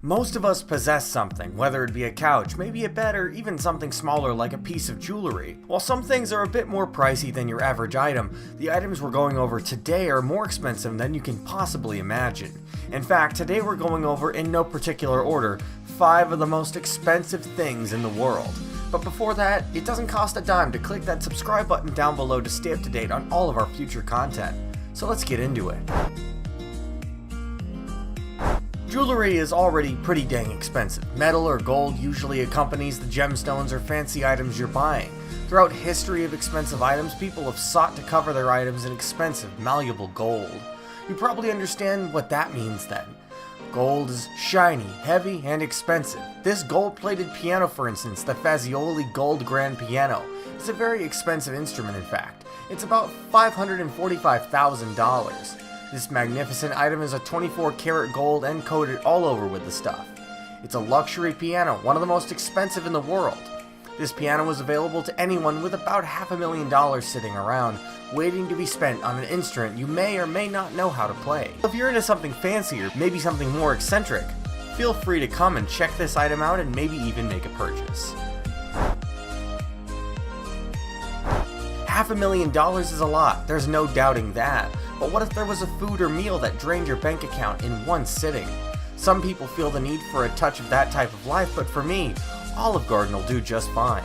Most of us possess something, whether it be a couch, maybe a bed, or even something smaller like a piece of jewelry. While some things are a bit more pricey than your average item, the items we're going over today are more expensive than you can possibly imagine. In fact, today we're going over, in no particular order, 5 of the most expensive things in the world. But before that, it doesn't cost a dime to click that subscribe button down below to stay up to date on all of our future content. So let's get into it. Jewelry is already pretty dang expensive. Metal or gold usually accompanies the gemstones or fancy items you're buying. Throughout history of expensive items, people have sought to cover their items in expensive, malleable gold. You probably understand what that means then. Gold is shiny, heavy, and expensive. This gold-plated piano, for instance, the Fazioli Gold Grand Piano, is a very expensive instrument in fact. It's about $545,000. This magnificent item is a 24-karat gold and coated all over with the stuff. It's a luxury piano, one of the most expensive in the world. This piano is available to anyone with about $500,000 sitting around, waiting to be spent on an instrument you may or may not know how to play. If you're into something fancier, maybe something more eccentric, feel free to come and check this item out and maybe even make a purchase. $500,000 is a lot, there's no doubting that. But what if there was a food or meal that drained your bank account in one sitting? Some people feel the need for a touch of that type of life, but for me, Olive Garden will do just fine.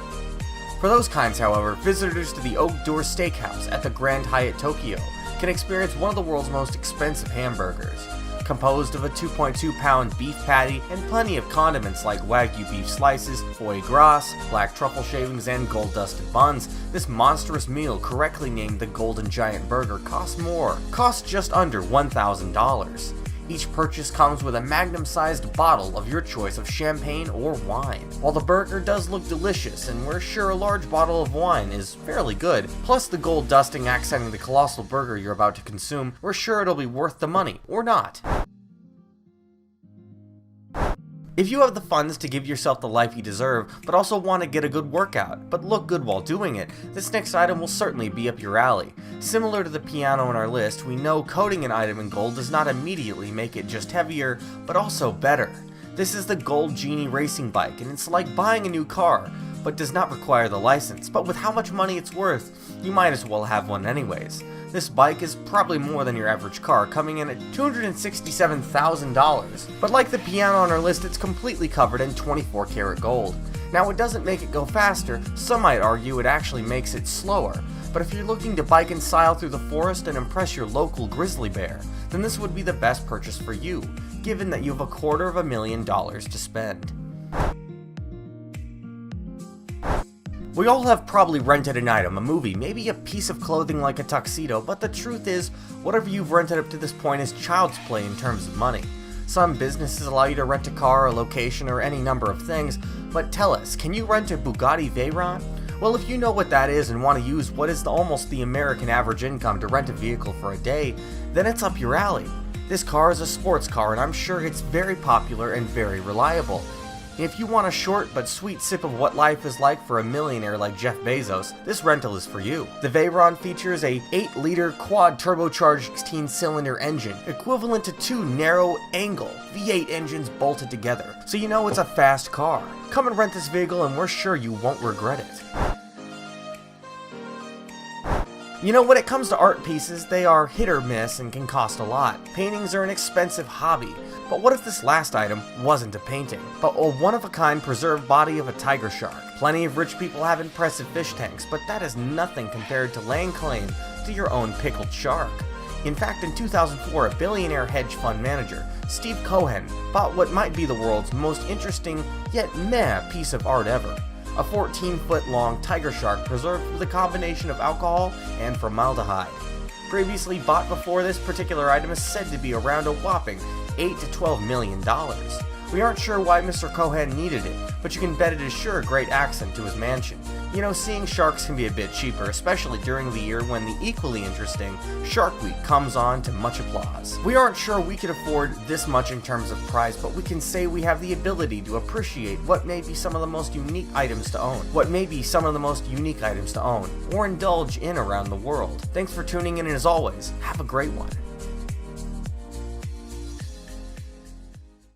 For those kinds, however, visitors to the Oak Door Steakhouse at the Grand Hyatt Tokyo can experience one of the world's most expensive hamburgers. Composed of a 2.2-pound beef patty and plenty of condiments like Wagyu beef slices, foie gras, black truffle shavings, and gold-dusted buns, this monstrous meal, correctly named the Golden Giant Burger, costs just under $1,000. Each purchase comes with a magnum-sized bottle of your choice of champagne or wine. While the burger does look delicious, and we're sure a large bottle of wine is fairly good, plus the gold dusting accenting the colossal burger you're about to consume, we're sure it'll be worth the money, or not. If you have the funds to give yourself the life you deserve, but also want to get a good workout, but look good while doing it, this next item will certainly be up your alley. Similar to the piano on our list, we know coating an item in gold does not immediately make it just heavier, but also better. This is the Gold Genie racing bike, and it's like buying a new car, but does not require the license. But with how much money it's worth, you might as well have one anyways. This bike is probably more than your average car, coming in at $267,000. But like the piano on our list, it's completely covered in 24-karat gold. Now it doesn't make it go faster, some might argue it actually makes it slower. But if you're looking to bike in style through the forest and impress your local grizzly bear, then this would be the best purchase for you, given that you have $250,000 to spend. We all have probably rented an item, a movie, maybe a piece of clothing like a tuxedo, but the truth is, whatever you've rented up to this point is child's play in terms of money. Some businesses allow you to rent a car, a location, or any number of things, but tell us, can you rent a Bugatti Veyron? Well, if you know what that is and want to use what is almost the American average income to rent a vehicle for a day, then it's up your alley. This car is a sports car, and I'm sure it's very popular and very reliable. If you want a short but sweet sip of what life is like for a millionaire like Jeff Bezos, this rental is for you. The Veyron features a 8-liter quad turbocharged 16-cylinder engine, equivalent to 2 narrow-angle V8 engines bolted together, so you know it's a fast car. Come and rent this vehicle and we're sure you won't regret it. You know, when it comes to art pieces, they are hit or miss and can cost a lot. Paintings are an expensive hobby, but what if this last item wasn't a painting, but a one-of-a-kind preserved body of a tiger shark? Plenty of rich people have impressive fish tanks, but that is nothing compared to laying claim to your own pickled shark. In fact, in 2004, a billionaire hedge fund manager, Steve Cohen, bought what might be the world's most interesting, yet meh, piece of art ever. A 14-foot-long tiger shark preserved with a combination of alcohol and formaldehyde. Previously bought before this particular item is said to be around a whopping $8 to $12 million. We aren't sure why Mr. Cohen needed it, but you can bet it is sure a great accent to his mansion. You know, seeing sharks can be a bit cheaper, especially during the year when the equally interesting Shark Week comes on to much applause. We aren't sure we can afford this much in terms of price, but we can say we have the ability to appreciate what may be some of the most unique items to own, or indulge in around the world. Thanks for tuning in, and as always, have a great one.